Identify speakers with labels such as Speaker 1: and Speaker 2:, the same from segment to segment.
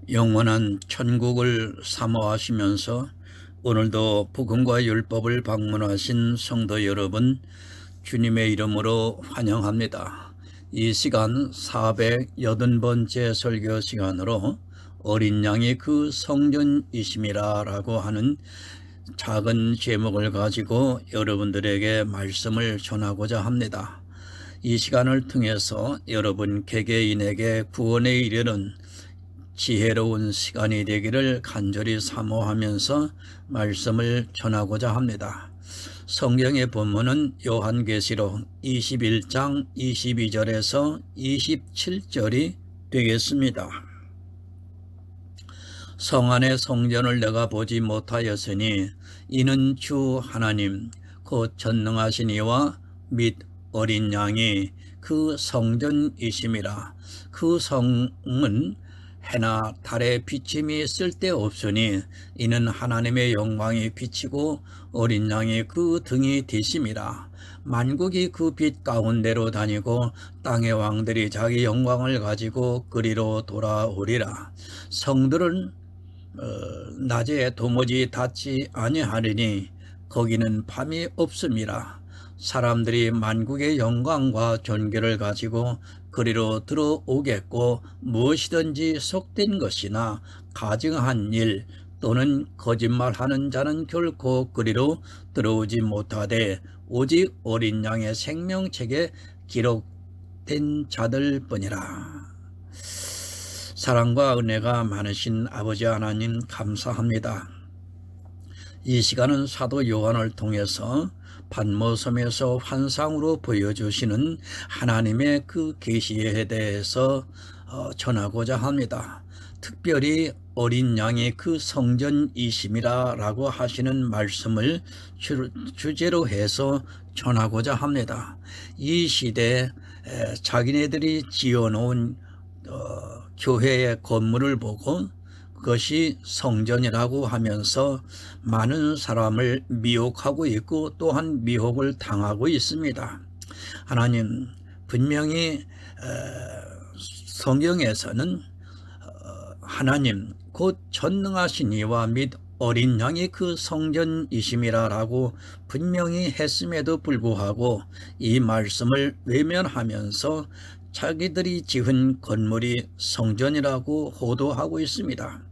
Speaker 1: 영원한 천국을 사모하시면서 오늘도 복음과 율법을 방문하신 성도 여러분, 주님의 이름으로 환영합니다. 이 시간 480번째 설교 시간으로 어린 양이 그 성전이심이라 라고 하는 작은 제목을 가지고 여러분들에게 말씀을 전하고자 합니다. 이 시간을 통해서 여러분 개개인에게 구원에 이르는 지혜로운 시간이 되기를 간절히 사모하면서 말씀을 전하고자 합니다. 성경의 본문은 요한계시록 21장 22절에서 27절이 되겠습니다. 성 안의 성전을 내가 보지 못하였으니 이는 주 하나님 곧 전능하신 이와 및 어린 양이 그 성전이심이라. 그 성은 해나 달의 비침이 쓸데없으니 이는 하나님의 영광이 비치고 어린 양이 그 등이 되심이라. 만국이 그 빛 가운데로 다니고 땅의 왕들이 자기 영광을 가지고 그리로 돌아오리라. 성들은 낮에 도무지 닿지 아니하리니 거기는 밤이 없음이라. 사람들이 만국의 영광과 존귀를 가지고 그리로 들어오겠고 무엇이든지 속된 것이나 가증한 일 또는 거짓말하는 자는 결코 그리로 들어오지 못하되 오직 어린 양의 생명책에 기록된 자들 뿐이라. 사랑과 은혜가 많으신 아버지 하나님 감사합니다. 이 시간은 사도 요한을 통해서 patmos섬에서 환상으로 보여주시는 하나님의 그 계시에 대해서 전하고자 합니다. 특별히 어린 양이 그 성전이심이라 라고 하시는 말씀을 주제로 해서 전하고자 합니다. 이 시대에 자기네들이 지어놓은 교회의 건물을 보고 그것이 성전이라고 하면서 많은 사람을 미혹하고 있고 또한 미혹을 당하고 있습니다. 하나님, 분명히 성경에서는 하나님 곧 전능하신 이와 및 어린 양이 그 성전이심이라 라고 분명히 했음에도 불구하고 이 말씀을 외면하면서 자기들이 지은 건물이 성전이라고 호도하고 있습니다.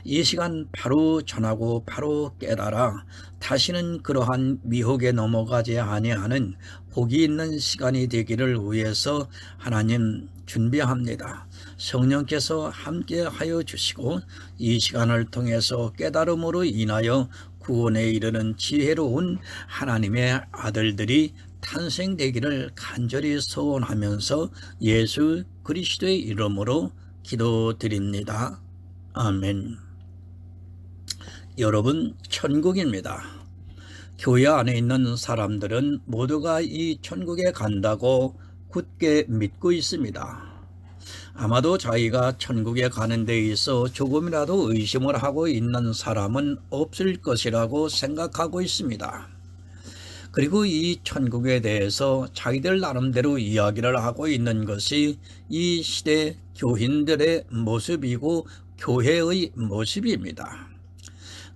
Speaker 1: 이 시간 바로 전하고 바로 깨달아 다시는 그러한 미혹에 넘어가지 아니하는 복이 있는 시간이 되기를 위해서 하나님 준비합니다. 성령께서 함께 하여 주시고 이 시간을 통해서 깨달음으로 인하여 구원에 이르는 지혜로운 하나님의 아들들이 탄생되기를 간절히 소원하면서 예수 그리스도의 이름으로 기도드립니다. 아멘. 여러분, 천국입니다. 교회 안에 있는 사람들은 모두가 이 천국에 간다고 굳게 믿고 있습니다. 아마도 자기가 천국에 가는 데 있어 조금이라도 의심을 하고 있는 사람은 없을 것이라고 생각하고 있습니다. 그리고 이 천국에 대해서 자기들 나름대로 이야기를 하고 있는 것이 이 시대 교인들의 모습이고 교회의 모습입니다.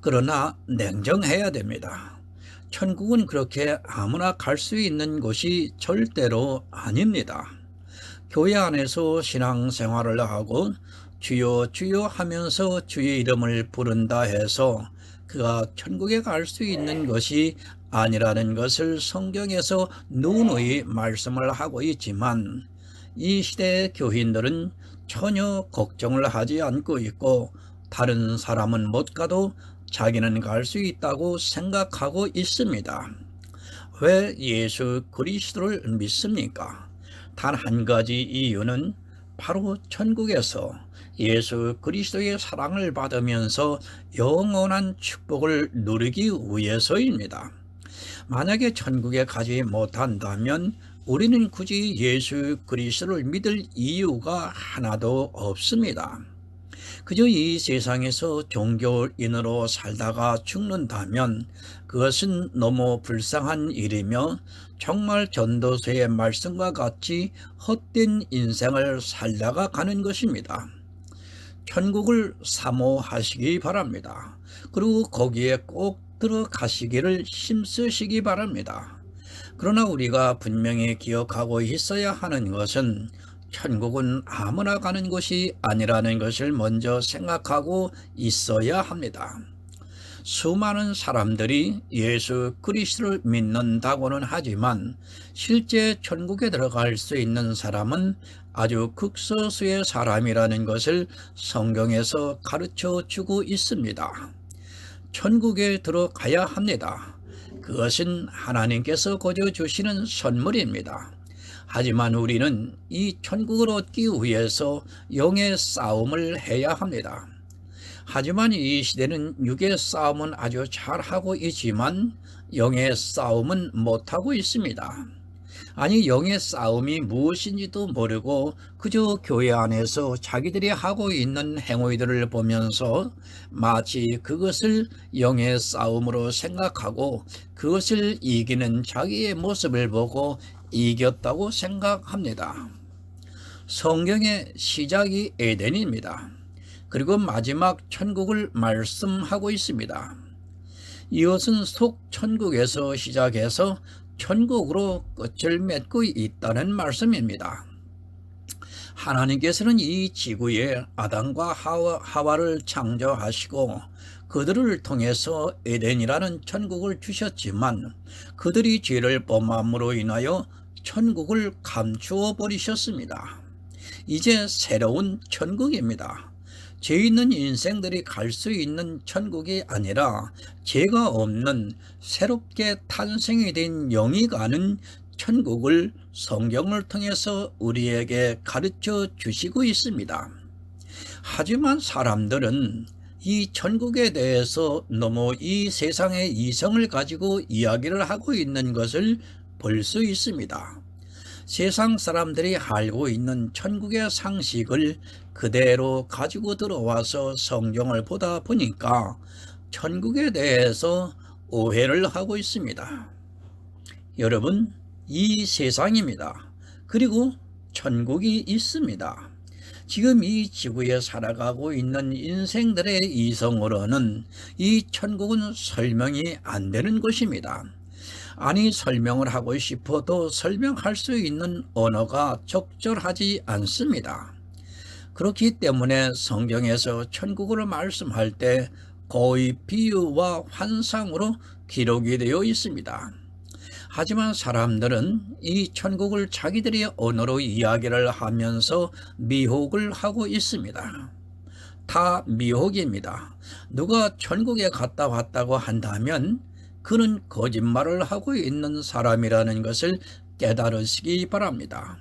Speaker 1: 그러나 냉정해야 됩니다. 천국은 그렇게 아무나 갈 수 있는 곳이 절대로 아닙니다. 교회 안에서 신앙생활을 하고 주여 주여 하면서 주의 이름을 부른다 해서 그가 천국에 갈 수 있는 것이 아니라는 것을 성경에서 누누이 말씀을 하고 있지만 이 시대의 교인들은 전혀 걱정을 하지 않고 있고 다른 사람은 못 가도 자기는 갈 수 있다고 생각하고 있습니다. 왜 예수 그리스도를 믿습니까? 단 한 가지 이유는 바로 천국에서 예수 그리스도의 사랑을 받으면서 영원한 축복을 누리기 위해서입니다. 만약에 천국에 가지 못한다면 우리는 굳이 예수 그리스도를 믿을 이유가 하나도 없습니다. 그저 이 세상에서 종교인으로 살다가 죽는다면 그것은 너무 불쌍한 일이며 정말 전도서의 말씀과 같이 헛된 인생을 살다가 가는 것입니다. 천국을 사모하시기 바랍니다. 그리고 거기에 꼭 들어가시기를 힘쓰시기 바랍니다. 그러나 우리가 분명히 기억하고 있어야 하는 것은 천국은 아무나 가는 곳이 아니라는 것을 먼저 생각하고 있어야 합니다. 수많은 사람들이 예수 그리스도를 믿는다고는 하지만 실제 천국에 들어갈 수 있는 사람은 아주 극소수의 사람이라는 것을 성경에서 가르쳐 주고 있습니다. 천국에 들어가야 합니다. 그것은 하나님께서 거저 주시는 선물입니다. 하지만 우리는 이 천국을 얻기 위해서 영의 싸움을 해야 합니다. 하지만 이 시대는 육의 싸움은 아주 잘하고 있지만 영의 싸움은 못하고 있습니다. 아니, 영의 싸움이 무엇인지도 모르고 그저 교회 안에서 자기들이 하고 있는 행위들을 보면서 마치 그것을 영의 싸움으로 생각하고 그것을 이기는 자기의 모습을 보고 이겼다고 생각합니다. 성경의 시작이 에덴입니다. 그리고 마지막 천국을 말씀하고 있습니다. 이것은 속천국에서 시작해서 천국으로 끝을 맺고 있다는 말씀입니다. 하나님께서는 이 지구에 아담과 하와를 창조하시고 그들을 통해서 에덴이라는 천국을 주셨지만 그들이 죄를 범함으로 인하여 천국을 감추어 버리셨습니다. 이제 새로운 천국입니다. 죄 있는 인생들이 갈 수 있는 천국이 아니라 죄가 없는 새롭게 탄생이 된 영이 가는 천국을 성경을 통해서 우리에게 가르쳐 주시고 있습니다. 하지만 사람들은 이 천국에 대해서 너무 이 세상의 이성을 가지고 이야기를 하고 있는 것을 볼 수 있습니다. 세상 사람들이 알고 있는 천국의 상식을 그대로 가지고 들어와서 성경을 보다 보니까 천국에 대해서 오해를 하고 있습니다. 여러분, 이 세상입니다. 그리고 천국이 있습니다. 지금 이 지구에 살아가고 있는 인생들의 이성으로는 이 천국은 설명이 안 되는 것입니다. 아니, 설명을 하고 싶어도 설명할 수 있는 언어가 적절하지 않습니다. 그렇기 때문에 성경에서 천국을 말씀할 때 거의 비유와 환상으로 기록이 되어 있습니다. 하지만 사람들은 이 천국을 자기들의 언어로 이야기를 하면서 미혹을 하고 있습니다. 다 미혹입니다. 누가 천국에 갔다 왔다고 한다면 그는 거짓말을 하고 있는 사람이라는 것을 깨달으시기 바랍니다.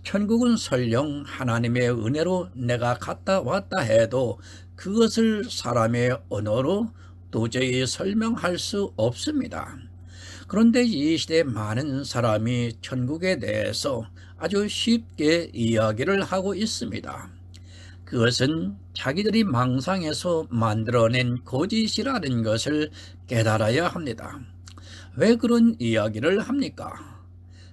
Speaker 1: 천국은 설령 하나님의 은혜로 내가 갔다 왔다 해도 그것을 사람의 언어로 도저히 설명할 수 없습니다. 그런데 이 시대 많은 사람이 천국에 대해서 아주 쉽게 이야기를 하고 있습니다. 그것은 자기들이 망상에서 만들어낸 거짓이라는 것을 깨달아야 합니다. 왜 그런 이야기를 합니까?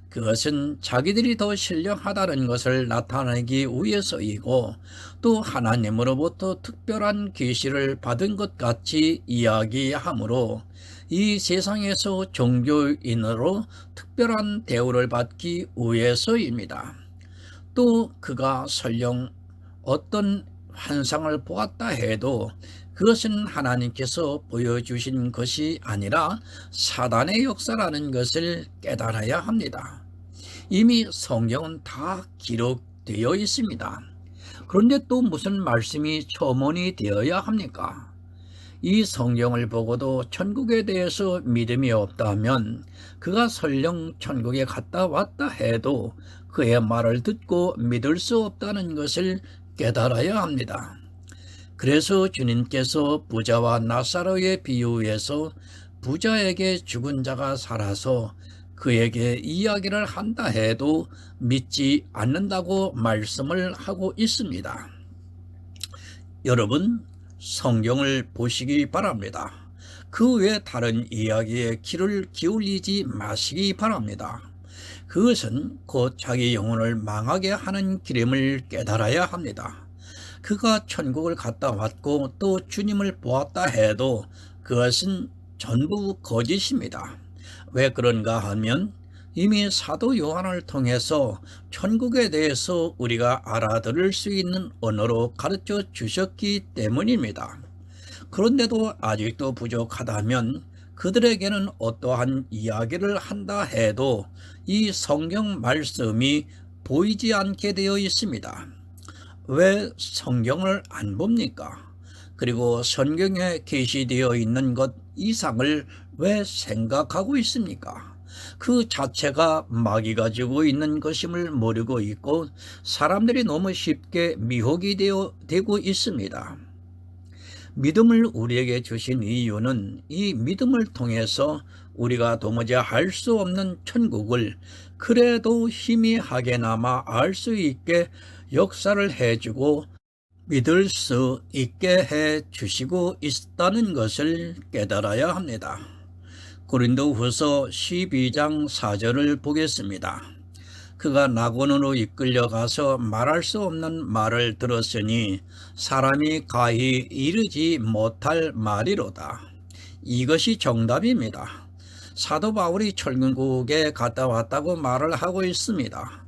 Speaker 1: 그것은 자기들이 더 신령하다는 것을 나타내기 위해서이고 또 하나님으로부터 특별한 계시를 받은 것 같이 이야기하므로 이 세상에서 종교인으로 특별한 대우를 받기 위해서입니다. 또 그가 설령 어떤 환상을 보았다 해도 그것은 하나님께서 보여주신 것이 아니라 사단의 역사라는 것을 깨달아야 합니다. 이미 성경은 다 기록되어 있습니다. 그런데 또 무슨 말씀이 첨언이 되어야 합니까? 이 성경을 보고도 천국에 대해서 믿음이 없다면 그가 설령 천국에 갔다 왔다 해도 그의 말을 듣고 믿을 수 없다는 것을 깨달아야 합니다. 그래서 주님께서 부자와 나사로의 비유에서 부자에게 죽은 자가 살아서 그에게 이야기를 한다 해도 믿지 않는다고 말씀을 하고 있습니다. 여러분, 성경을 보시기 바랍니다. 그 외 다른 이야기에 귀를 기울이지 마시기 바랍니다. 그것은 곧 자기 영혼을 망하게 하는 길임을 깨달아야 합니다. 그가 천국을 갔다 왔고 또 주님을 보았다 해도 그것은 전부 거짓입니다. 왜 그런가 하면 이미 사도 요한을 통해서 천국에 대해서 우리가 알아들을 수 있는 언어로 가르쳐 주셨기 때문입니다. 그런데도 아직도 부족하다면 그들에게는 어떠한 이야기를 한다 해도 이 성경 말씀이 보이지 않게 되어 있습니다. 왜 성경을 안 봅니까? 그리고 성경에 게시되어 있는 것 이상을 왜 생각하고 있습니까? 그 자체가 마귀가 지고 있는 것임을 모르고 있고 사람들이 너무 쉽게 미혹이 되고 있습니다. 믿음을 우리에게 주신 이유는 이 믿음을 통해서 우리가 도무지 알 수 없는 천국을 그래도 희미하게나마 알 수 있게 역사를 해주고 믿을 수 있게 해 주시고 있다는 것을 깨달아야 합니다. 고린도후서 12장 4절을 보겠습니다. 그가 낙원으로 이끌려가서 말할 수 없는 말을 들었으니 사람이 가히 이르지 못할 말이로다. 이것이 정답입니다. 사도 바울이 천국에 갔다 왔다고 말을 하고 있습니다.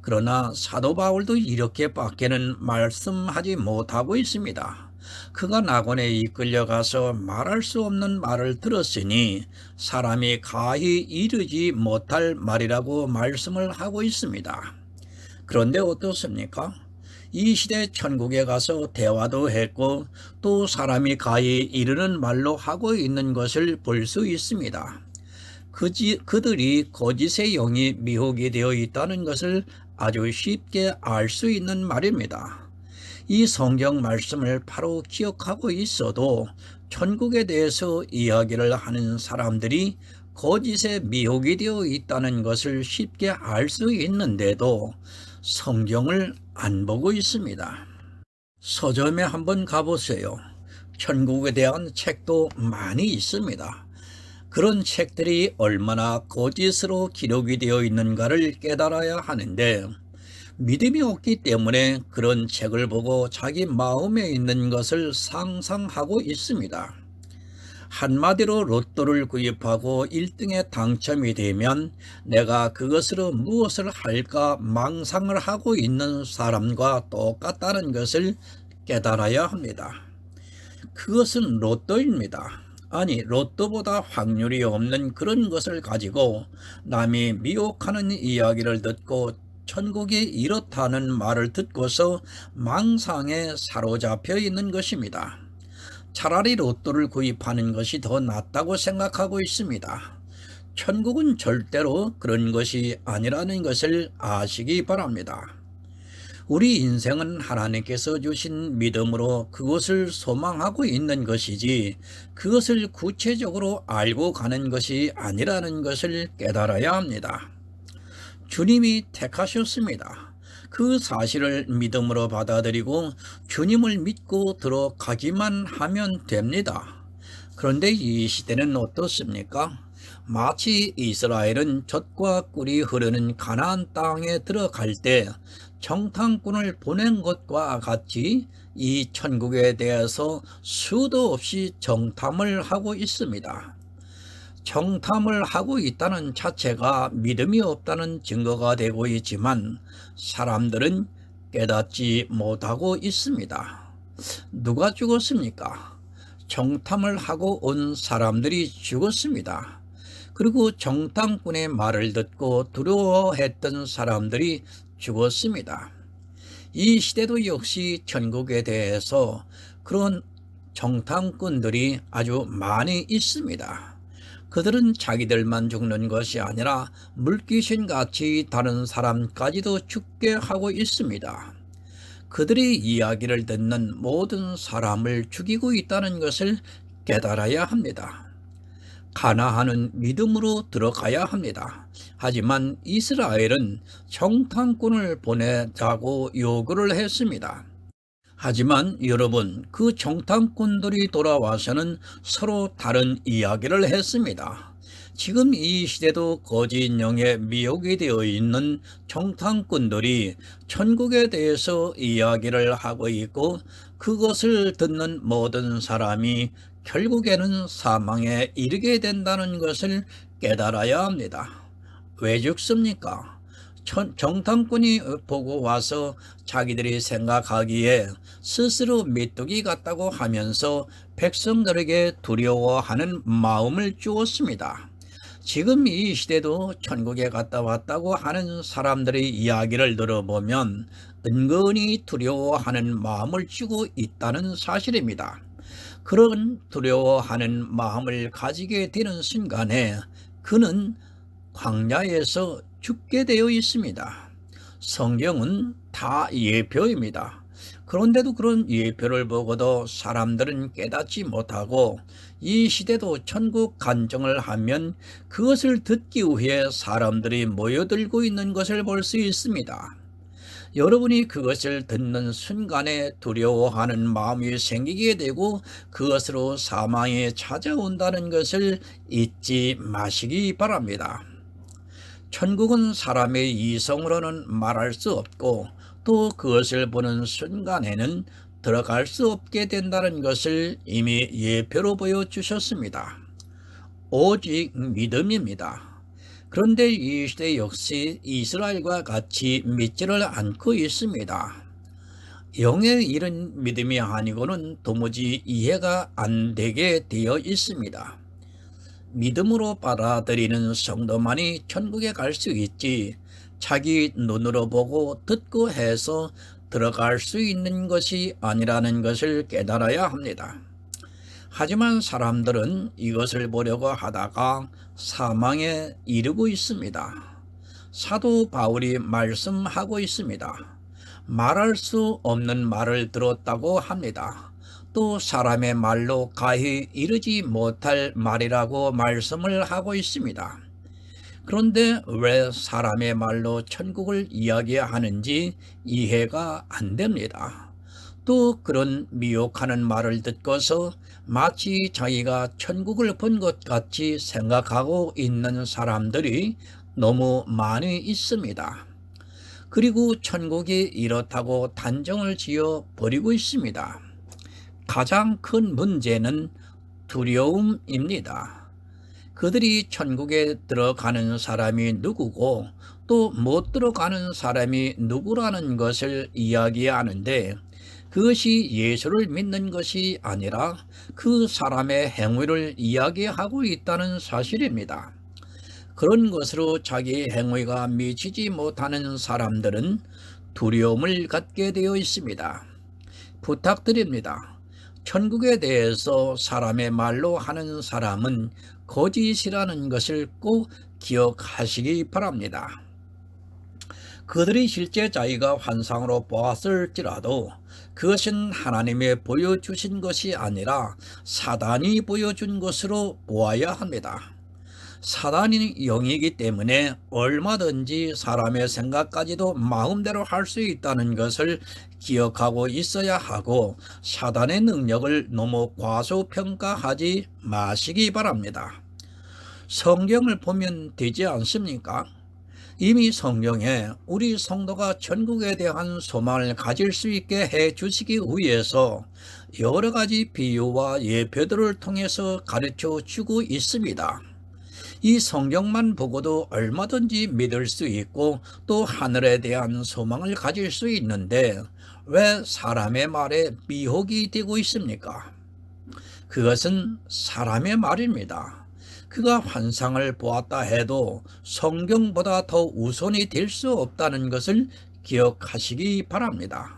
Speaker 1: 그러나 사도 바울도 이렇게밖에는 말씀하지 못하고 있습니다. 그가 낙원에 이끌려가서 말할 수 없는 말을 들었으니 사람이 가히 이르지 못할 말이라고 말씀을 하고 있습니다. 그런데 어떻습니까? 이 시대 천국에 가서 대화도 했고 또 사람이 가히 이르는 말로 하고 있는 것을 볼 수 있습니다. 그들이 거짓의 영이 미혹이 되어 있다는 것을 아주 쉽게 알 수 있는 말입니다. 이 성경 말씀을 바로 기억하고 있어도 천국에 대해서 이야기를 하는 사람들이 거짓에 미혹이 되어 있다는 것을 쉽게 알 수 있는데도 성경을 안 보고 있습니다. 서점에 한번 가보세요. 천국에 대한 책도 많이 있습니다. 그런 책들이 얼마나 거짓으로 기록이 되어 있는가를 깨달아야 하는데 믿음이 없기 때문에 그런 책을 보고 자기 마음에 있는 것을 상상하고 있습니다. 한마디로 로또를 구입하고 1등에 당첨이 되면 내가 그것으로 무엇을 할까 망상을 하고 있는 사람과 똑같다는 것을 깨달아야 합니다. 그것은 로또입니다. 아니, 로또보다 확률이 없는 그런 것을 가지고 남이 미혹하는 이야기를 듣고 천국이 이렇다는 말을 듣고서 망상에 사로잡혀 있는 것입니다. 차라리 로또를 구입하는 것이 더 낫다고 생각하고 있습니다. 천국은 절대로 그런 것이 아니라는 것을 아시기 바랍니다. 우리 인생은 하나님께서 주신 믿음으로 그것을 소망하고 있는 것이지 그것을 구체적으로 알고 가는 것이 아니라는 것을 깨달아야 합니다. 주님이 택하셨습니다. 그 사실을 믿음으로 받아들이고 주님을 믿고 들어가기만 하면 됩니다. 그런데 이 시대는 어떻습니까? 마치 이스라엘은 젖과 꿀이 흐르는 가나안 땅에 들어갈 때 정탐꾼을 보낸 것과 같이 이 천국에 대해서 수도 없이 정탐을 하고 있습니다. 정탐을 하고 있다는 자체가 믿음이 없다는 증거가 되고 있지만 사람들은 깨닫지 못하고 있습니다. 누가 죽었습니까? 정탐을 하고 온 사람들이 죽었습니다. 그리고 정탐꾼의 말을 듣고 두려워했던 사람들이 죽었습니다. 이 시대도 역시 천국에 대해서 그런 정탐꾼들이 아주 많이 있습니다. 그들은 자기들만 죽는 것이 아니라 물귀신같이 다른 사람까지도 죽게 하고 있습니다. 그들의 이야기를 듣는 모든 사람을 죽이고 있다는 것을 깨달아야 합니다. 가나안은 믿음으로 들어가야 합니다. 하지만 이스라엘은 정탐꾼을 보내자고 요구를 했습니다. 하지만 여러분, 그 정탐꾼들이 돌아와서는 서로 다른 이야기를 했습니다. 지금 이 시대도 거짓 영에 미혹이 되어 있는 정탐꾼들이 천국에 대해서 이야기를 하고 있고, 그것을 듣는 모든 사람이 결국에는 사망에 이르게 된다는 것을 깨달아야 합니다. 왜 죽습니까? 정탐꾼이 보고 와서 자기들이 생각하기에 스스로 메뚜기 같다고 하면서 백성들에게 두려워하는 마음을 주었습니다. 지금 이 시대도 천국에 갔다 왔다고 하는 사람들의 이야기를 들어보면 은근히 두려워하는 마음을 주고 있다는 사실입니다. 그런 두려워하는 마음을 가지게 되는 순간에 그는 광야에서 죽게 되어 있습니다. 성경은 다 예표입니다. 그런데도 그런 예표를 보고도 사람들은 깨닫지 못하고 이 시대도 천국 간증을 하면 그것을 듣기 위해 사람들이 모여들고 있는 것을 볼 수 있습니다. 여러분이 그것을 듣는 순간에 두려워하는 마음이 생기게 되고 그것으로 사망이 찾아온다는 것을 잊지 마시기 바랍니다. 천국은 사람의 이성으로는 말할 수 없고 또 그것을 보는 순간에는 들어갈 수 없게 된다는 것을 이미 예표로 보여주셨습니다. 오직 믿음입니다. 그런데 이 시대 역시 이스라엘과 같이 믿지를 않고 있습니다. 영에 이른 믿음이 아니고는 도무지 이해가 안 되게 되어 있습니다. 믿음으로 받아들이는 성도만이 천국에 갈 수 있지, 자기 눈으로 보고 듣고 해서 들어갈 수 있는 것이 아니라는 것을 깨달아야 합니다. 하지만 사람들은 이것을 보려고 하다가 사망에 이르고 있습니다. 사도 바울이 말씀하고 있습니다. 말할 수 없는 말을 들었다고 합니다. 또 사람의 말로 가히 이르지 못할 말이라고 말씀을 하고 있습니다. 그런데 왜 사람의 말로 천국을 이야기하는지 이해가 안 됩니다. 또 그런 미혹하는 말을 듣고서 마치 자기가 천국을 본 것 같이 생각하고 있는 사람들이 너무 많이 있습니다. 그리고 천국이 이렇다고 단정을 지어 버리고 있습니다. 가장 큰 문제는 두려움입니다. 그들이 천국에 들어가는 사람이 누구고 또 못 들어가는 사람이 누구라는 것을 이야기하는데, 그것이 예수를 믿는 것이 아니라 그 사람의 행위를 이야기하고 있다는 사실입니다. 그런 것으로 자기 행위가 미치지 못하는 사람들은 두려움을 갖게 되어 있습니다. 부탁드립니다. 천국에 대해서 사람의 말로 하는 사람은 거짓이라는 것을 꼭 기억하시기 바랍니다. 그들이 실제 자기가 환상으로 보았을지라도 그것은 하나님이 보여주신 것이 아니라 사단이 보여준 것으로 보아야 합니다. 사단이 영이기 때문에 얼마든지 사람의 생각까지도 마음대로 할 수 있다는 것을 기억하고 있어야 하고, 사단의 능력을 너무 과소평가하지 마시기 바랍니다. 성경을 보면 되지 않습니까? 이미 성경에 우리 성도가 천국에 대한 소망을 가질 수 있게 해 주시기 위해서 여러 가지 비유와 예표들을 통해서 가르쳐 주고 있습니다. 이 성경만 보고도 얼마든지 믿을 수 있고 또 하늘에 대한 소망을 가질 수 있는데 왜 사람의 말에 미혹이 되고 있습니까? 그것은 사람의 말입니다. 그가 환상을 보았다 해도 성경보다 더 우선이 될 수 없다는 것을 기억하시기 바랍니다.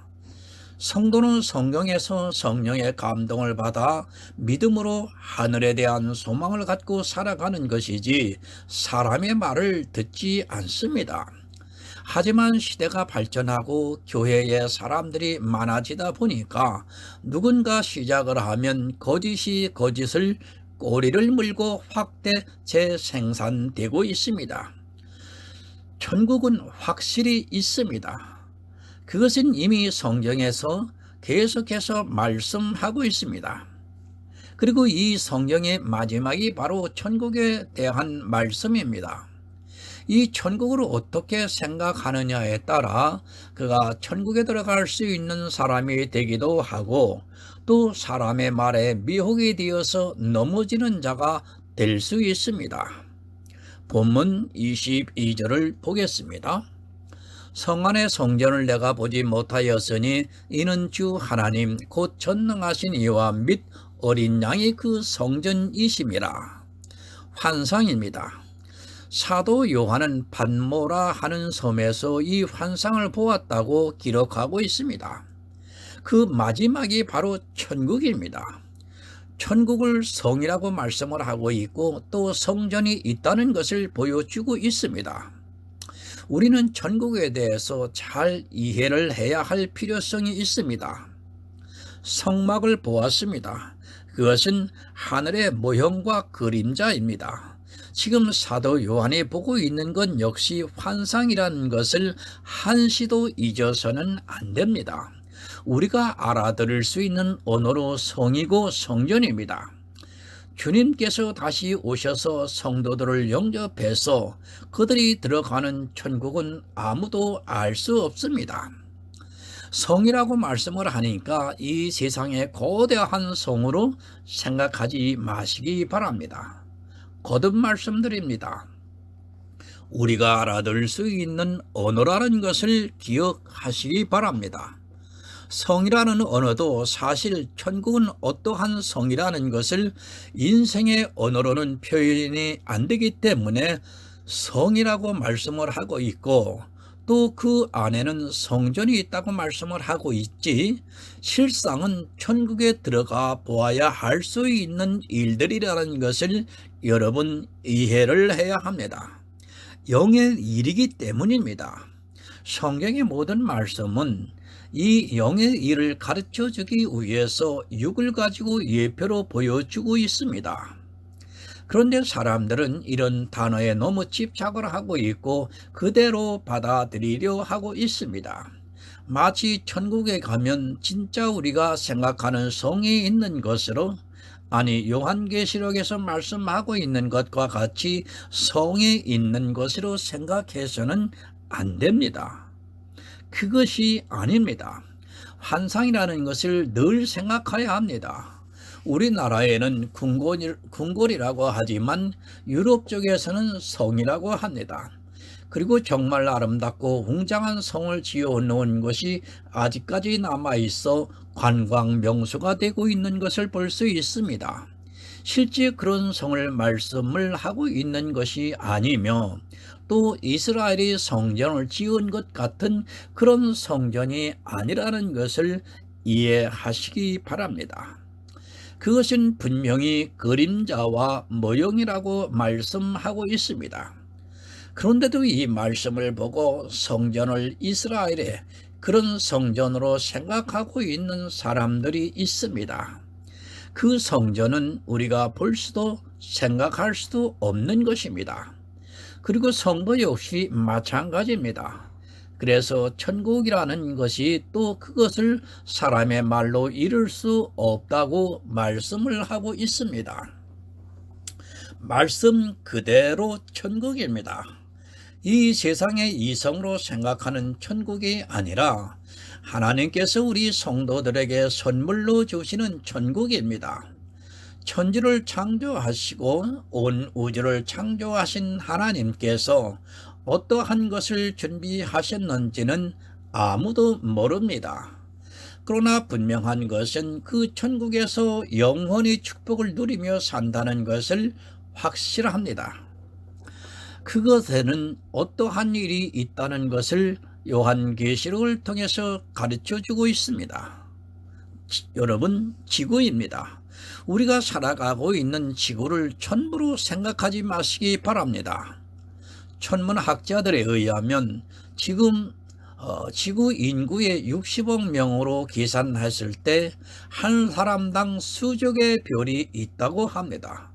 Speaker 1: 성도는 성경에서 성령의 감동을 받아 믿음으로 하늘에 대한 소망을 갖고 살아가는 것이지 사람의 말을 듣지 않습니다. 하지만 시대가 발전하고 교회에 사람들이 많아지다 보니까 누군가 시작을 하면 거짓이 거짓을 꼬리를 물고 확대 재생산되고 있습니다. 천국은 확실히 있습니다. 그것은 이미 성경에서 계속해서 말씀하고 있습니다. 그리고 이 성경의 마지막이 바로 천국에 대한 말씀입니다. 이 천국을 어떻게 생각하느냐에 따라 그가 천국에 들어갈 수 있는 사람이 되기도 하고, 또 사람의 말에 미혹이 되어서 넘어지는 자가 될 수 있습니다. 본문 22절을 보겠습니다. 성 안의 성전을 내가 보지 못하였으니 이는 주 하나님 곧 전능하신 이와 및 어린 양이 그 성전이심이라. 환상입니다. 사도 요한은 pat모라 하는 섬에서 이 환상을 보았다고 기록하고 있습니다. 그 마지막이 바로 천국입니다. 천국을 성이라고 말씀을 하고 있고, 또 성전이 있다는 것을 보여주고 있습니다. 우리는 천국에 대해서 잘 이해를 해야 할 필요성이 있습니다. 성막을 보았습니다. 그것은 하늘의 모형과 그림자입니다. 지금 사도 요한이 보고 있는 건 역시 환상이라는 것을 한시도 잊어서는 안 됩니다. 우리가 알아들을 수 있는 언어로 성이고 성전입니다. 주님께서 다시 오셔서 성도들을 영접해서 그들이 들어가는 천국은 아무도 알 수 없습니다. 성이라고 말씀을 하니까 이 세상의 거대한 성으로 생각하지 마시기 바랍니다. 거듭 말씀드립니다. 우리가 알아들을 수 있는 언어라는 것을 기억하시기 바랍니다. 성이라는 언어도 사실 천국은 어떠한 성이라는 것을 인생의 언어로는 표현이 안 되기 때문에 성이라고 말씀을 하고 있고, 또 그 안에는 성전이 있다고 말씀을 하고 있지, 실상은 천국에 들어가 보아야 할 수 있는 일들이라는 것을 여러분 이해를 해야 합니다. 영의 일이기 때문입니다. 성경의 모든 말씀은 이 영의 일을 가르쳐 주기 위해서 육을 가지고 예표로 보여주고 있습니다. 그런데 사람들은 이런 단어에 너무 집착을 하고 있고 그대로 받아들이려 하고 있습니다. 마치 천국에 가면 진짜 우리가 생각하는 성이 있는 것으로, 아니 요한계시록에서 말씀하고 있는 것과 같이 성이 있는 것으로 생각해서는 안 됩니다. 그것이 아닙니다. 환상이라는 것을 늘 생각해야 합니다. 우리나라에는 궁궐이라고 하지만 유럽 쪽에서는 성이라고 합니다. 그리고 정말 아름답고 웅장한 성을 지어 놓은 것이 아직까지 남아있어 관광 명소가 되고 있는 것을 볼 수 있습니다. 실제 그런 성을 말씀을 하고 있는 것이 아니며, 또 이스라엘이 성전을 지은 것 같은 그런 성전이 아니라는 것을 이해하시기 바랍니다. 그것은 분명히 그림자와 모형이라고 말씀하고 있습니다. 그런데도 이 말씀을 보고 성전을 이스라엘의 그런 성전으로 생각하고 있는 사람들이 있습니다. 그 성전은 우리가 볼 수도 생각할 수도 없는 것입니다. 그리고 성도 역시 마찬가지입니다. 그래서 천국이라는 것이 또 그것을 사람의 말로 이룰 수 없다고 말씀을 하고 있습니다. 말씀 그대로 천국입니다. 이 세상의 이성으로 생각하는 천국이 아니라 하나님께서 우리 성도들에게 선물로 주시는 천국입니다. 천지를 창조하시고 온 우주를 창조하신 하나님께서 어떠한 것을 준비하셨는지는 아무도 모릅니다. 그러나 분명한 것은 그 천국에서 영원히 축복을 누리며 산다는 것을 확실합니다. 그것에는 어떠한 일이 있다는 것을 요한계시록을 통해서 가르쳐주고 있습니다. 여러분, 지구입니다. 우리가 살아가고 있는 지구를 천부로 생각하지 마시기 바랍니다. 천문학자들에 의하면 지금 지구 인구의 60억 명으로 계산했을 때 한 사람당 수적의 별이 있다고 합니다.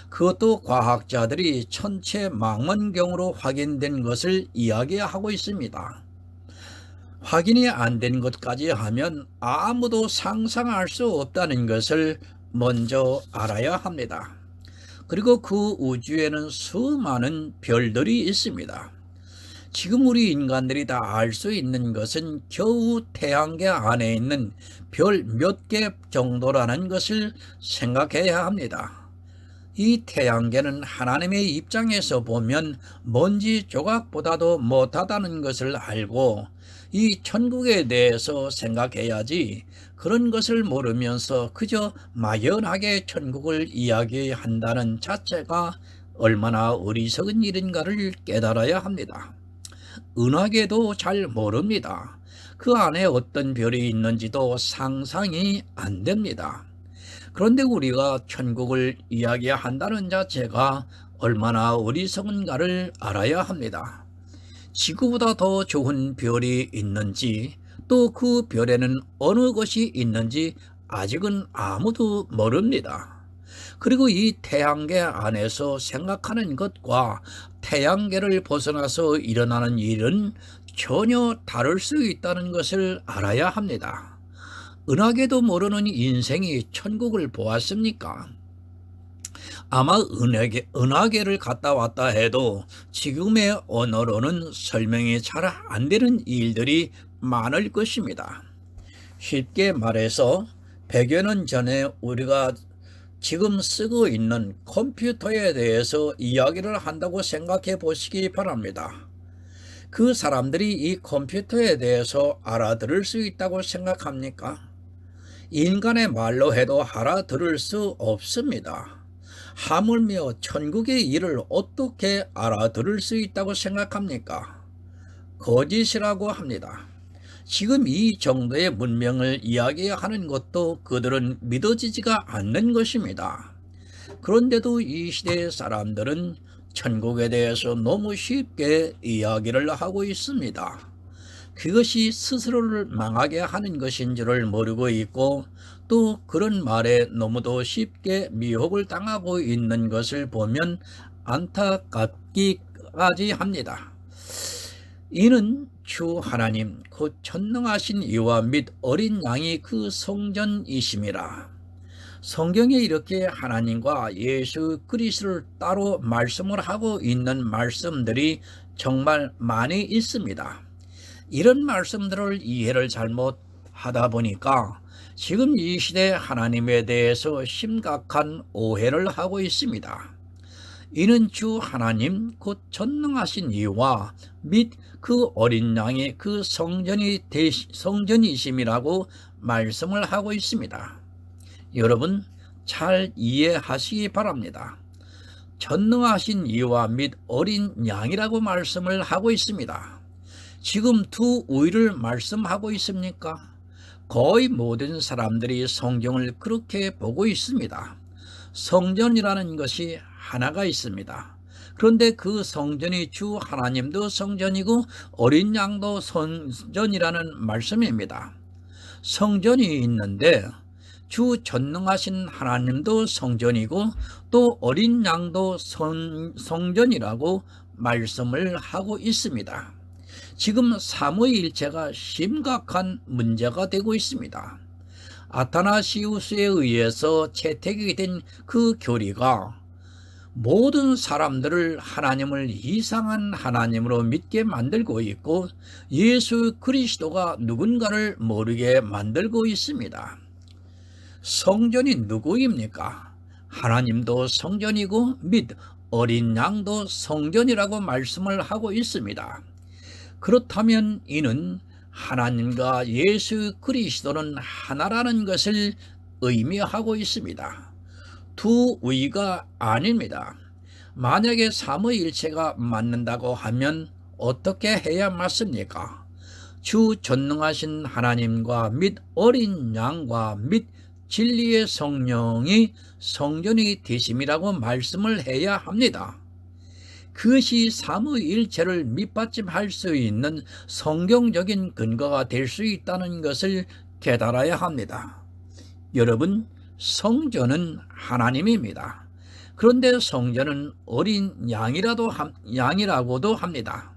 Speaker 1: 그것도 과학자들이 천체망원경으로 확인된 것을 이야기하고 있습니다. 확인이 안 된 것까지 하면 아무도 상상할 수 없다는 것을 먼저 알아야 합니다. 그리고 그 우주에는 수많은 별들이 있습니다. 지금 우리 인간들이 다 알 수 있는 것은 겨우 태양계 안에 있는 별 몇 개 정도라는 것을 생각해야 합니다. 이 태양계는 하나님의 입장에서 보면 먼지 조각보다도 못하다는 것을 알고 이 천국에 대해서 생각해야지, 그런 것을 모르면서 그저 막연하게 천국을 이야기한다는 자체가 얼마나 어리석은 일인가를 깨달아야 합니다. 은하계도 잘 모릅니다. 그 안에 어떤 별이 있는지도 상상이 안 됩니다. 그런데 우리가 천국을 이야기한다는 자체가 얼마나 어리석은가를 알아야 합니다. 지구보다 더 좋은 별이 있는지, 또 그 별에는 어느 것이 있는지 아직은 아무도 모릅니다. 그리고 이 태양계 안에서 생각하는 것과 태양계를 벗어나서 일어나는 일은 전혀 다를 수 있다는 것을 알아야 합니다. 은하계도 모르는 인생이 천국을 보았습니까? 아마 은하계를 갔다 왔다 해도 지금의 언어로는 설명이 잘 안 되는 일들이 많을 것입니다. 쉽게 말해서 100여 년 전에 우리가 지금 쓰고 있는 컴퓨터에 대해서 이야기를 한다고 생각해 보시기 바랍니다. 그 사람들이 이 컴퓨터에 대해서 알아들을 수 있다고 생각합니까? 인간의 말로 해도 알아들을 수 없습니다. 하물며 천국의 일을 어떻게 알아들을 수 있다고 생각합니까? 거짓이라고 합니다. 지금 이 정도의 문명을 이야기하는 것도 그들은 믿어지지가 않는 것입니다. 그런데도 이 시대의 사람들은 천국에 대해서 너무 쉽게 이야기를 하고 있습니다. 그것이 스스로를 망하게 하는 것인 줄을 모르고 있고, 또 그런 말에 너무도 쉽게 미혹을 당하고 있는 것을 보면 안타깝기까지 합니다. 이는 주 하나님 그 전능하신 이와 및 어린 양이 그 성전이심이라. 성경에 이렇게 하나님과 예수 그리스도를 따로 말씀을 하고 있는 말씀들이 정말 많이 있습니다. 이런 말씀들을 이해를 잘못하다 보니까 지금 이 시대 하나님에 대해서 심각한 오해를 하고 있습니다. 이는 주 하나님 곧 전능하신 이와 및 그 어린 양의 그 성전이심이라고 말씀을 하고 있습니다. 여러분 잘 이해하시기 바랍니다. 전능하신 이와 및 어린 양이라고 말씀을 하고 있습니다. 지금 두 우위를 말씀하고 있습니까? 거의 모든 사람들이 성경을 그렇게 보고 있습니다. 성전이라는 것이 하나가 있습니다. 그런데 그 성전이 주 하나님도 성전이고 어린 양도 성전이라는 말씀입니다. 성전이 있는데 주 전능하신 하나님도 성전이고 또 어린 양도 성전이라고 말씀을 하고 있습니다. 지금 삼위일체가 심각한 문제가 되고 있습니다. 아타나시우스에 의해서 채택이 된 그 교리가 모든 사람들을 하나님을 이상한 하나님으로 믿게 만들고 있고 예수 그리스도가 누군가를 모르게 만들고 있습니다. 성전이 누구입니까? 하나님도 성전이고 및 어린 양도 성전이라고 말씀을 하고 있습니다. 그렇다면 이는 하나님과 예수 그리스도는 하나라는 것을 의미하고 있습니다. 두 위가 아닙니다. 만약에 삼위일체가 맞는다고 하면 어떻게 해야 맞습니까? 주 전능하신 하나님과 및 어린 양과 및 진리의 성령이 성전이 되심이라고 말씀을 해야 합니다. 그것이 삼위일체를 밑받침할 수 있는 성경적인 근거가 될 수 있다는 것을 깨달아야 합니다. 여러분, 성전은 하나님입니다. 그런데 성전은 어린 양이라고도 합니다.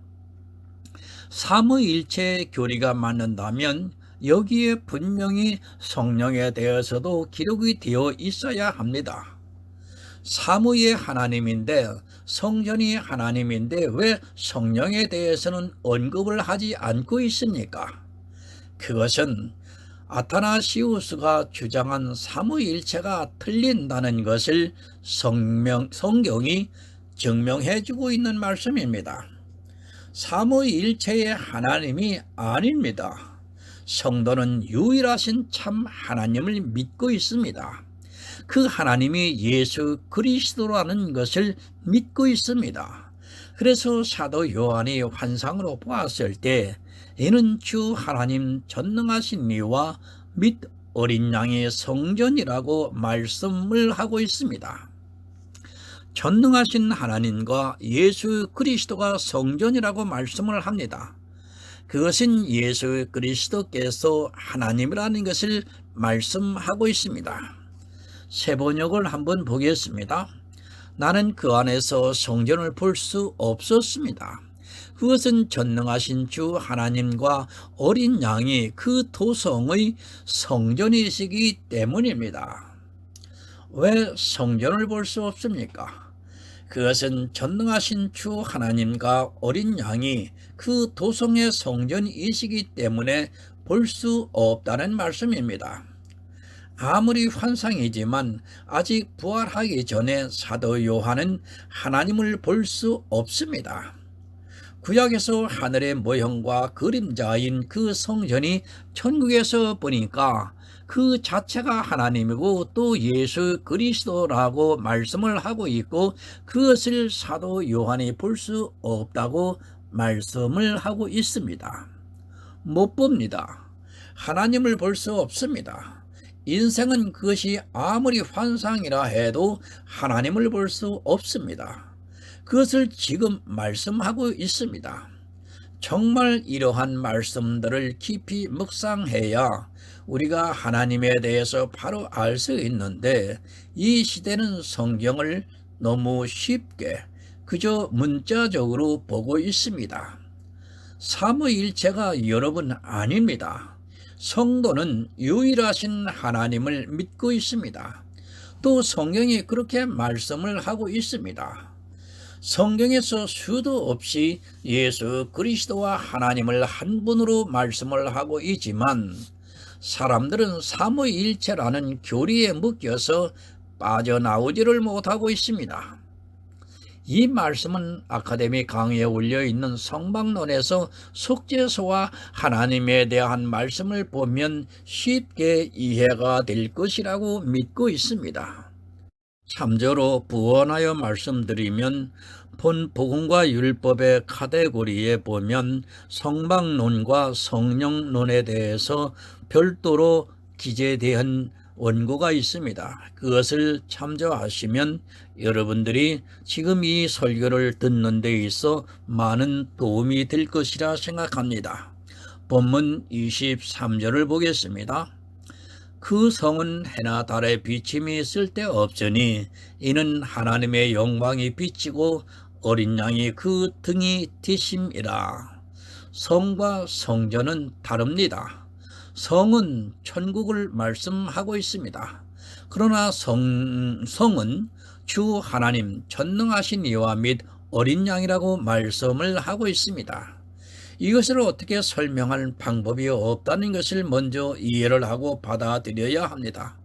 Speaker 1: 삼위일체 교리가 맞는다면 여기에 분명히 성령에 대해서도 기록이 되어 있어야 합니다. 사무의 하나님인데, 성전이 하나님인데 왜 성령에 대해서는 언급을 하지 않고 있습니까? 그것은 아타나시우스가 주장한 삼위일체가 틀린다는 것을 성경이 증명해주고 있는 말씀입니다. 삼위일체의 하나님이 아닙니다. 성도는 유일하신 참 하나님을 믿고 있습니다. 그 하나님이 예수 그리스도라는 것을 믿고 있습니다. 그래서 사도 요한이 환상으로 보았을 때 이는 주 하나님 전능하신 이와 및 어린 양의 성전이라고 말씀을 하고 있습니다. 전능하신 하나님과 예수 그리스도가 성전이라고 말씀을 합니다. 그것은 예수 그리스도께서 하나님이라는 것을 말씀하고 있습니다. 세 번역을 한번 보겠습니다. 나는 그 안에서 성전을 볼 수 없었습니다. 그것은 전능하신 주 하나님과 어린 양이 그 도성의 성전이시기 때문입니다. 왜 성전을 볼 수 없습니까? 그것은 전능하신 주 하나님과 어린 양이 그 도성의 성전이시기 때문에 볼 수 없다는 말씀입니다. 아무리 환상이지만 아직 부활하기 전에 사도 요한은 하나님을 볼 수 없습니다. 구약에서 하늘의 모형과 그림자인 그 성전이 천국에서 보니까 그 자체가 하나님이고 또 예수 그리스도라고 말씀을 하고 있고 그것을 사도 요한이 볼 수 없다고 말씀을 하고 있습니다. 못 봅니다. 하나님을 볼 수 없습니다. 인생은 그것이 아무리 환상이라 해도 하나님을 볼 수 없습니다. 그것을 지금 말씀하고 있습니다. 정말 이러한 말씀들을 깊이 묵상해야 우리가 하나님에 대해서 바로 알 수 있는데 이 시대는 성경을 너무 쉽게 그저 문자적으로 보고 있습니다. 삼위일체가 여러분 아닙니다. 성도는 유일하신 하나님을 믿고 있습니다. 또 성경이 그렇게 말씀을 하고 있습니다. 성경에서 수도 없이 예수 그리스도와 하나님을 한 분으로 말씀을 하고 있지만 사람들은 삼위일체라는 교리에 묶여서 빠져나오지를 못하고 있습니다. 이 말씀은 아카데미 강의에 올려있는 성막론에서 속죄소와 하나님에 대한 말씀을 보면 쉽게 이해가 될 것이라고 믿고 있습니다. 참조로 부언하여 말씀드리면 본 복음과 율법의 카테고리에 보면 성막론과 성령론에 대해서 별도로 기재된 원고가 있습니다. 그것을 참조하시면 여러분들이 지금 이 설교를 듣는 데 있어 많은 도움이 될 것이라 생각합니다. 본문 23절을 보겠습니다. 그 성은 해나 달의 비침이 쓸데없으니 이는 하나님의 영광이 비치고 어린 양이 그 등이 티심이라. 성과 성전은 다릅니다. 성은 천국을 말씀하고 있습니다. 그러나 성은 주 하나님 전능하신 이와 및 어린 양이라고 말씀을 하고 있습니다. 이것을 어떻게 설명할 방법이 없다는 것을 먼저 이해를 하고 받아들여야 합니다.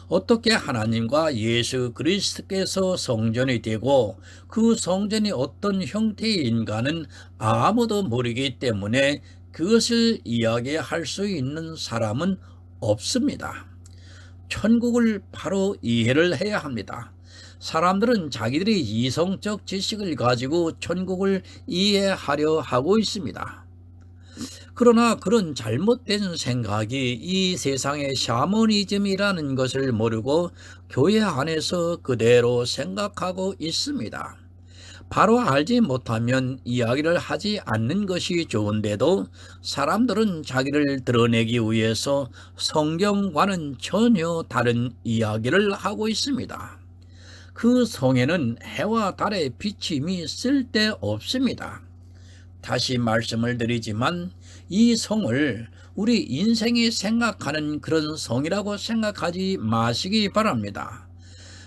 Speaker 1: 어떻게 하나님과 예수 그리스도께서 성전이 되고 그 성전이 어떤 형태인가는 아무도 모르기 때문에 그것을 이야기할 수 있는 사람은 없습니다. 천국을 바로 이해를 해야 합니다. 사람들은 자기들이 이성적 지식을 가지고 천국을 이해하려 하고 있습니다. 그러나 그런 잘못된 생각이 이 세상의 샤머니즘이라는 것을 모르고 교회 안에서 그대로 생각하고 있습니다. 바로 알지 못하면 이야기를 하지 않는 것이 좋은데도 사람들은 자기를 드러내기 위해서 성경과는 전혀 다른 이야기를 하고 있습니다. 그 성에는 해와 달의 비침이 쓸데없습니다. 다시 말씀을 드리지만 이 성을 우리 인생이 생각하는 그런 성이라고 생각하지 마시기 바랍니다.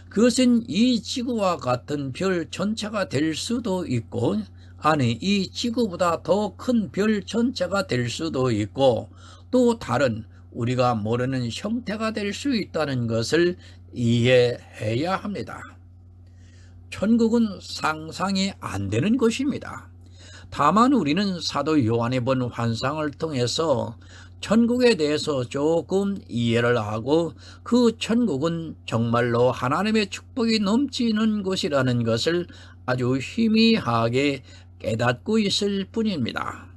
Speaker 1: 그것은 이 지구와 같은 별 전체가 될 수도 있고, 아니 이 지구보다 더 큰 별 전체가 될 수도 있고, 또 다른 우리가 모르는 형태가 될 수 있다는 것을 이해해야 합니다. 천국은 상상이 안 되는 곳입니다. 다만 우리는 사도 요한이 본 환상을 통해서 천국에 대해서 조금 이해를 하고, 그 천국은 정말로 하나님의 축복이 넘치는 곳이라는 것을 아주 희미하게 깨닫고 있을 뿐입니다.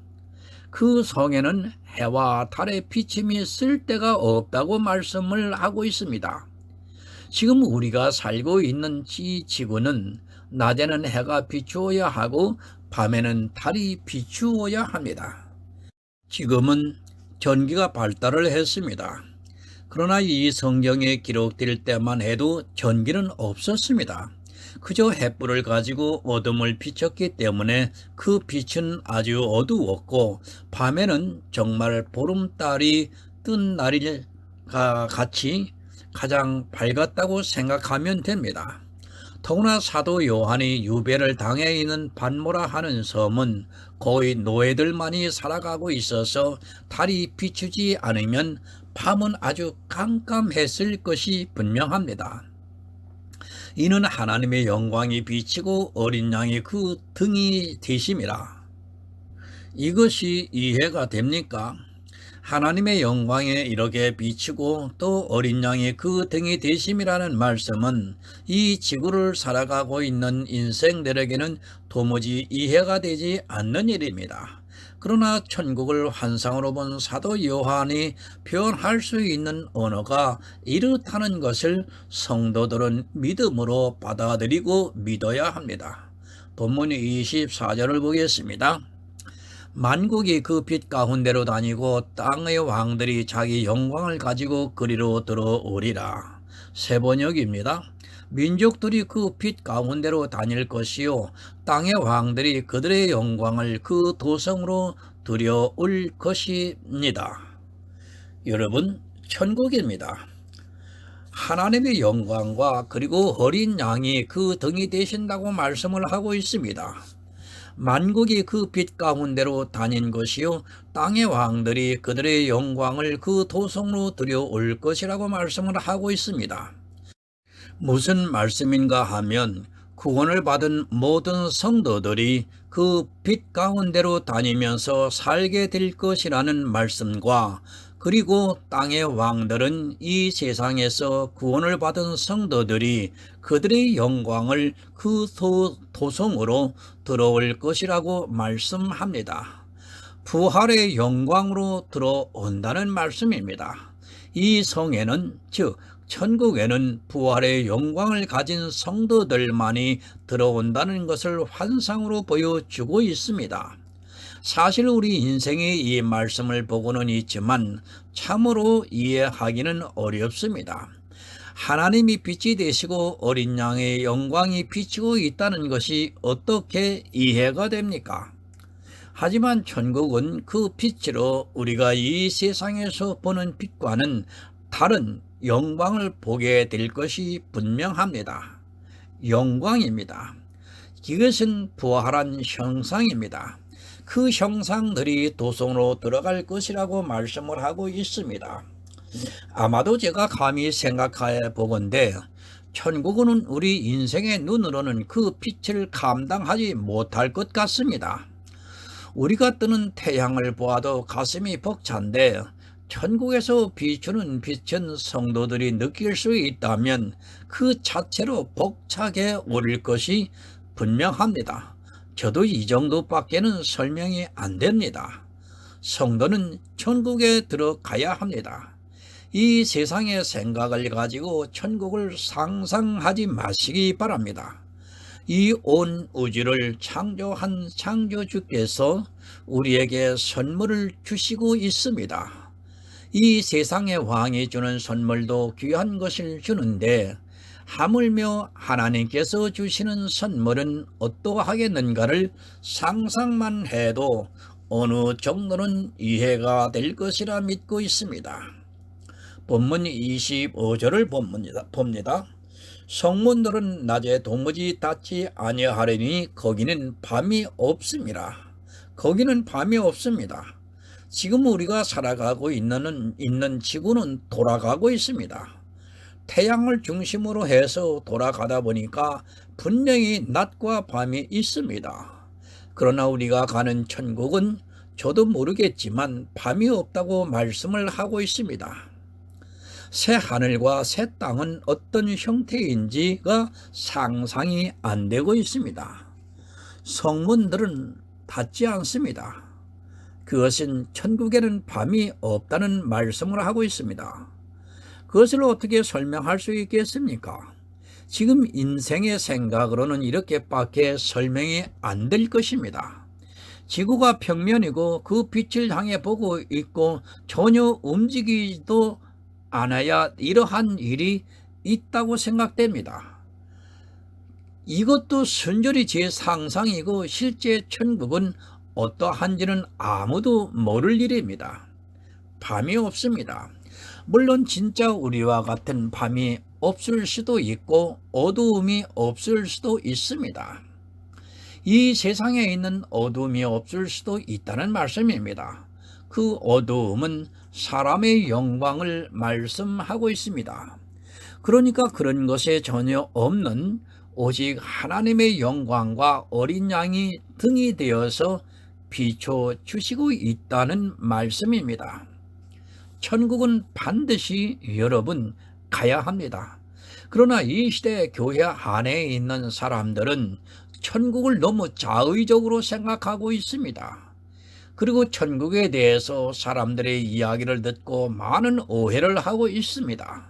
Speaker 1: 그 성에는 해와 달의 비침이 쓸데가 없다고 말씀을 하고 있습니다. 지금 우리가 살고 있는 이 지구는 낮에는 해가 비추어야 하고 밤에는 달이 비추어야 합니다. 지금은 전기가 발달을 했습니다. 그러나 이 성경에 기록될 때만 해도 전기는 없었습니다. 그저 햇불을 가지고 어둠을 비췄기 때문에 그 빛은 아주 어두웠고, 밤에는 정말 보름달이 뜬 날과 같이 가장 밝았다고 생각하면 됩니다. 더구나 사도 요한이 유배를 당해 있는 반모라 하는 섬은 거의 노예들만이 살아가고 있어서 달이 비추지 않으면 밤은 아주 깜깜했을 것이 분명합니다. 이는 하나님의 영광이 비치고 어린 양이 그 등이 되심이라. 이것이 이해가 됩니까? 하나님의 영광에 이렇게 비치고 또 어린 양이 그 등이 되심이라는 말씀은 이 지구를 살아가고 있는 인생들에게는 도무지 이해가 되지 않는 일입니다. 그러나 천국을 환상으로 본 사도 요한이 표현할 수 있는 언어가 이렇다는 것을 성도들은 믿음으로 받아들이고 믿어야 합니다. 본문 24절을 보겠습니다. 만국이 그 빛 가운데로 다니고 땅의 왕들이 자기 영광을 가지고 그리로 들어오리라. 세번역입니다. 민족들이 그 빛 가운데로 다닐 것이요 땅의 왕들이 그들의 영광을 그 도성으로 들여올 것입니다. 여러분, 천국입니다. 하나님의 영광과 그리고 어린 양이 그 등이 되신다고 말씀을 하고 있습니다. 만국이 그 빛 가운데로 다닌 것이요 땅의 왕들이 그들의 영광을 그 도성으로 들여올 것이라고 말씀을 하고 있습니다. 무슨 말씀인가 하면 구원을 받은 모든 성도들이 그 빛 가운데로 다니면서 살게 될 것이라는 말씀과, 그리고 땅의 왕들은 이 세상에서 구원을 받은 성도들이 그들의 영광을 그 도성으로 들어올 것이라고 말씀합니다. 부활의 영광으로 들어온다는 말씀입니다. 이 성에는, 즉 천국에는 부활의 영광을 가진 성도들만이 들어온다는 것을 환상으로 보여주고 있습니다. 사실 우리 인생의 이 말씀을 보고는 있지만 참으로 이해하기는 어렵습니다. 하나님이 빛이 되시고 어린 양의 영광이 비치고 있다는 것이 어떻게 이해가 됩니까? 하지만 천국은 그 빛으로 우리가 이 세상에서 보는 빛과는 다른 영광을 보게 될 것이 분명합니다. 영광입니다. 이것은 부활한 형상입니다. 그 형상들이 도성으로 들어갈 것이라고 말씀을 하고 있습니다. 아마도 제가 감히 생각해 보건대 천국은 우리 인생의 눈으로는 그 빛을 감당하지 못할 것 같습니다. 우리가 뜨는 태양을 보아도 가슴이 벅찬데, 천국에서 비추는 빛은 성도들이 느낄 수 있다면 그 자체로 벅차게 오를 것이 분명합니다. 저도 이 정도밖에는 설명이 안 됩니다. 성도는 천국에 들어가야 합니다. 이 세상의 생각을 가지고 천국을 상상하지 마시기 바랍니다. 이 온 우주를 창조한 창조주께서 우리에게 선물을 주시고 있습니다. 이 세상의 왕이 주는 선물도 귀한 것을 주는데, 하물며 하나님께서 주시는 선물은 어떠하겠는가를 상상만 해도 어느 정도는 이해가 될 것이라 믿고 있습니다. 본문 25절을 봅니다. 성문들은 낮에 도무지 닫지 아니하려니 거기는 밤이 없습니다. 거기는 밤이 없습니다. 지금 우리가 살아가고 있는 지구는 돌아가고 있습니다. 태양을 중심으로 해서 돌아가다 보니까 분명히 낮과 밤이 있습니다. 그러나 우리가 가는 천국은 저도 모르겠지만 밤이 없다고 말씀을 하고 있습니다. 새 하늘과 새 땅은 어떤 형태인지가 상상이 안 되고 있습니다. 성문들은 닫지 않습니다. 그것은 천국에는 밤이 없다는 말씀을 하고 있습니다. 그것을 어떻게 설명할 수 있겠습니까? 지금 인생의 생각으로는 이렇게밖에 설명이 안 될 것입니다. 지구가 평면이고 그 빛을 향해 보고 있고 전혀 움직이지도 않아야 이러한 일이 있다고 생각됩니다. 이것도 순전히 제 상상이고 실제 천국은 어떠한지는 아무도 모를 일입니다. 밤이 없습니다. 물론 진짜 우리와 같은 밤이 없을 수도 있고 어두움이 없을 수도 있습니다. 이 세상에 있는 어두움이 없을 수도 있다는 말씀입니다. 그 어두움은 사람의 영광을 말씀하고 있습니다. 그러니까 그런 것에 전혀 없는 오직 하나님의 영광과 어린 양이 등이 되어서 비춰주시고 있다는 말씀입니다. 천국은 반드시 여러분 가야 합니다. 그러나 이 시대 교회 안에 있는 사람들은 천국을 너무 자의적으로 생각하고 있습니다. 그리고 천국에 대해서 사람들의 이야기를 듣고 많은 오해를 하고 있습니다.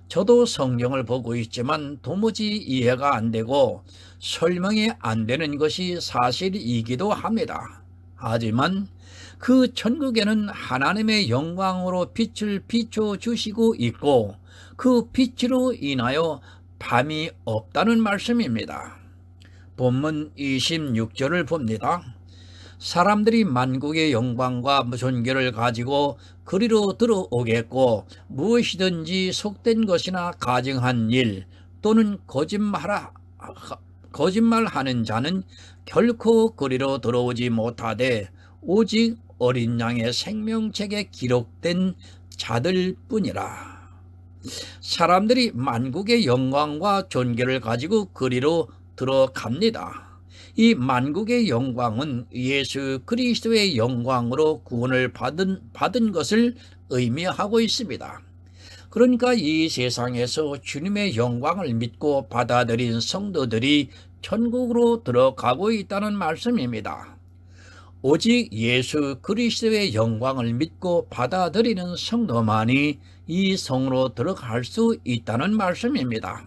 Speaker 1: 저도 성경을 보고 있지만 도무지 이해가 안 되고 설명이 안 되는 것이 사실이기도 합니다. 하지만 그 천국에는 하나님의 영광으로 빛을 비춰주시고 있고 그 빛으로 인하여 밤이 없다는 말씀입니다. 본문 26절을 봅니다. 사람들이 만국의 영광과 전결을 가지고 그리로 들어오겠고 무엇이든지 속된 것이나 가증한 일 또는 거짓말하는 자는 결코 그리로 들어오지 못하되 오직 어린 양의 생명책에 기록된 자들 뿐이라. 사람들이 만국의 영광과 존귀를 가지고 그리로 들어갑니다. 이 만국의 영광은 예수 그리스도의 영광으로 구원을 받은 것을 의미하고 있습니다. 그러니까 이 세상에서 주님의 영광을 믿고 받아들인 성도들이 천국으로 들어가고 있다는 말씀입니다. 오직 예수 그리스도의 영광을 믿고 받아들이는 성도만이 이 성으로 들어갈 수 있다는 말씀입니다.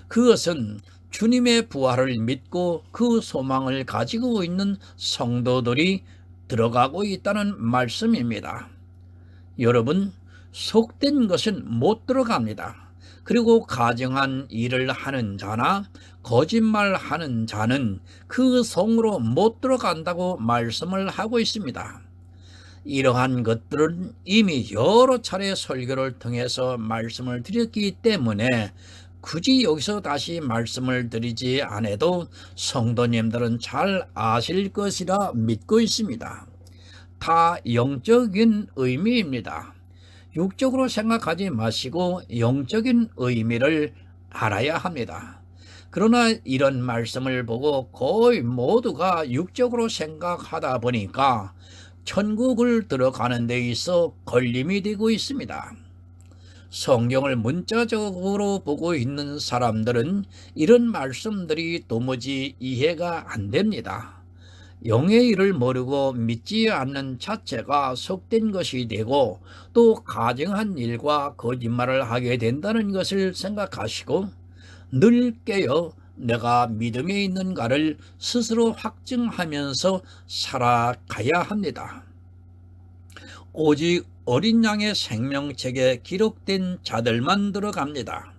Speaker 1: 그것은 주님의 부활을 믿고 그 소망을 가지고 있는 성도들이 들어가고 있다는 말씀입니다. 여러분, 속된 것은 못 들어갑니다. 그리고 가증한 일을 하는 자나 거짓말하는 자는 그 성으로 못 들어간다고 말씀을 하고 있습니다. 이러한 것들은 이미 여러 차례 설교를 통해서 말씀을 드렸기 때문에 굳이 여기서 다시 말씀을 드리지 않아도 성도님들은 잘 아실 것이라 믿고 있습니다. 다 영적인 의미입니다. 육적으로 생각하지 마시고 영적인 의미를 알아야 합니다. 그러나 이런 말씀을 보고 거의 모두가 육적으로 생각하다 보니까 천국을 들어가는 데 있어 걸림이 되고 있습니다. 성경을 문자적으로 보고 있는 사람들은 이런 말씀들이 도무지 이해가 안 됩니다. 영의 일을 모르고 믿지 않는 자체가 속된 것이 되고 또 가증한 일과 거짓말을 하게 된다는 것을 생각하시고 늘 깨어 내가 믿음에 있는가를 스스로 확증하면서 살아가야 합니다. 오직 어린 양의 생명책에 기록된 자들만 들어갑니다.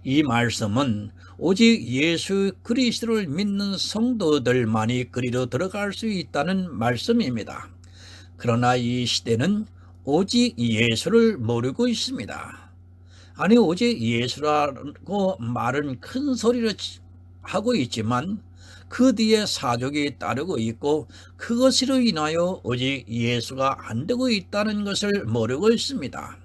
Speaker 1: 이 말씀은 오직 예수 그리스도를 믿는 성도들만이 그리로 들어갈 수 있다는 말씀입니다. 그러나 이 시대는 오직 예수를 모르고 있습니다. 아니, 오직 예수라고 말은 큰 소리로 하고 있지만 그 뒤에 사족이 따르고 있고 그것으로 인하여 오직 예수가 안 되고 있다는 것을 모르고 있습니다.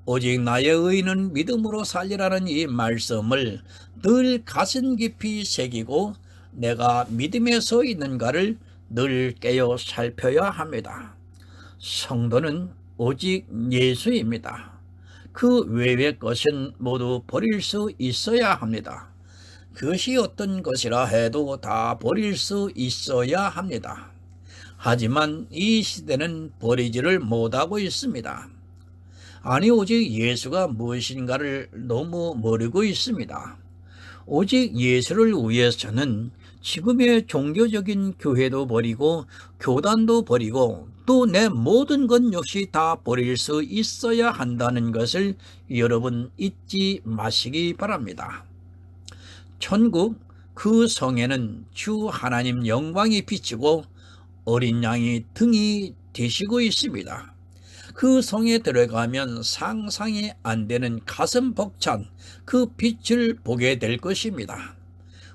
Speaker 1: 오직 나의 의인은 믿음으로 살리라는 이 말씀을 늘 가슴 깊이 새기고 내가 믿음에 서 있는가를 늘 깨어 살펴야 합니다. 성도는 오직 예수입니다. 그 외의 것은 모두 버릴 수 있어야 합니다. 그것이 어떤 것이라 해도 다 버릴 수 있어야 합니다. 하지만 이 시대는 버리지를 못하고 있습니다. 아니, 오직 예수가 무엇인가를 너무 모르고 있습니다. 오직 예수를 위해서는 지금의 종교적인 교회도 버리고 교단도 버리고 또 내 모든 것 역시 다 버릴 수 있어야 한다는 것을 여러분 잊지 마시기 바랍니다. 천국 그 성에는 주 하나님 영광이 비치고 어린 양이 등이 되시고 있습니다. 그 성에 들어가면 상상이 안 되는 가슴 벅찬 그 빛을 보게 될 것입니다.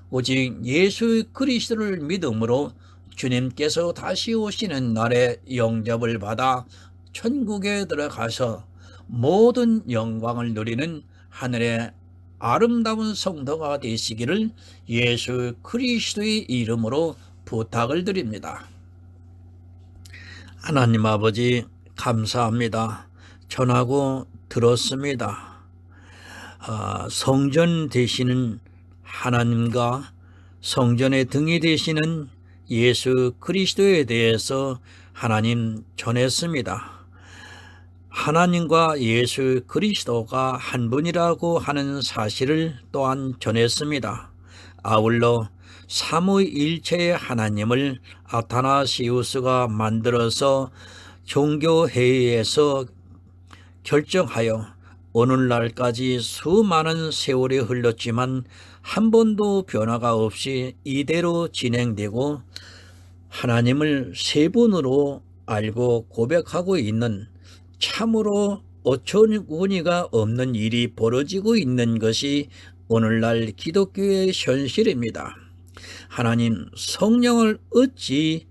Speaker 1: 오직 예수 그리스도를 믿음으로 주님께서 다시 오시는 날에 영접을 받아 천국에 들어가서 모든 영광을 누리는 하늘의 아름다운 성도가 되시기를 예수 그리스도의 이름으로 부탁을 드립니다. 하나님 아버지, 감사합니다. 전하고 들었습니다. 성전 되시는 하나님과 성전의 등이 되시는 예수 그리스도에 대해서 하나님 전했습니다. 하나님과 예수 그리스도가 한 분이라고 하는 사실을 또한 전했습니다. 아울러 삼위일체의 하나님을 아타나시우스가 만들어서 종교회의에서 결정하여 오늘날까지 수많은 세월이 흘렀지만 한 번도 변화가 없이 이대로 진행되고 하나님을 세 분으로 알고 고백하고 있는 참으로 어처구니가 없는 일이 벌어지고 있는 것이 오늘날 기독교의 현실입니다. 하나님, 성령을 어찌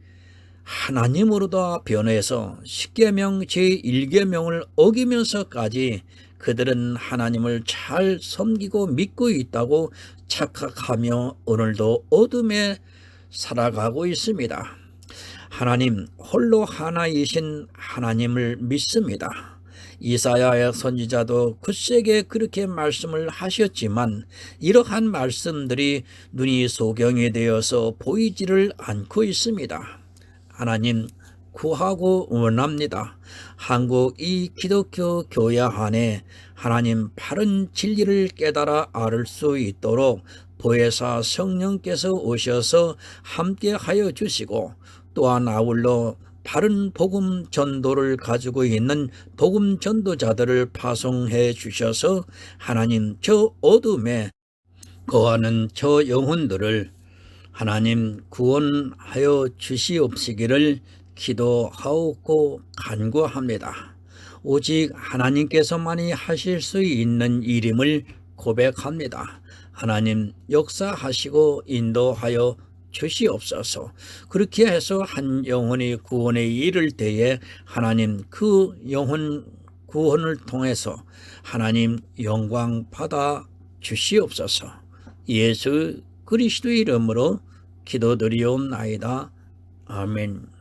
Speaker 1: 하나님으로다 변해서 십계명 제1계명을 어기면서까지 그들은 하나님을 잘 섬기고 믿고 있다고 착각하며 오늘도 어둠에 살아가고 있습니다. 하나님, 홀로 하나이신 하나님을 믿습니다. 이사야의 선지자도 굳세게 그렇게 말씀을 하셨지만 이러한 말씀들이 눈이 소경이 되어서 보이지를 않고 있습니다. 하나님, 구하고 원합니다. 한국 이 기독교 교회 안에 하나님 바른 진리를 깨달아 알 수 있도록 보혜사 성령께서 오셔서 함께 하여 주시고 또한 아울러 바른 복음 전도를 가지고 있는 복음 전도자들을 파송해 주셔서 하나님 저 어둠에 거하는 저 영혼들을 하나님 구원하여 주시옵시기를 기도하옵고 간구합니다. 오직 하나님께서만이 하실 수 있는 일임을 고백합니다. 하나님 역사하시고 인도하여 주시옵소서. 그렇게 해서 한 영혼이 구원에 이를 때에 하나님 그 영혼 구원을 통해서 하나님 영광 받아 주시옵소서. 예수 그리스도의 이름으로 기도드리옵나이다. 아멘.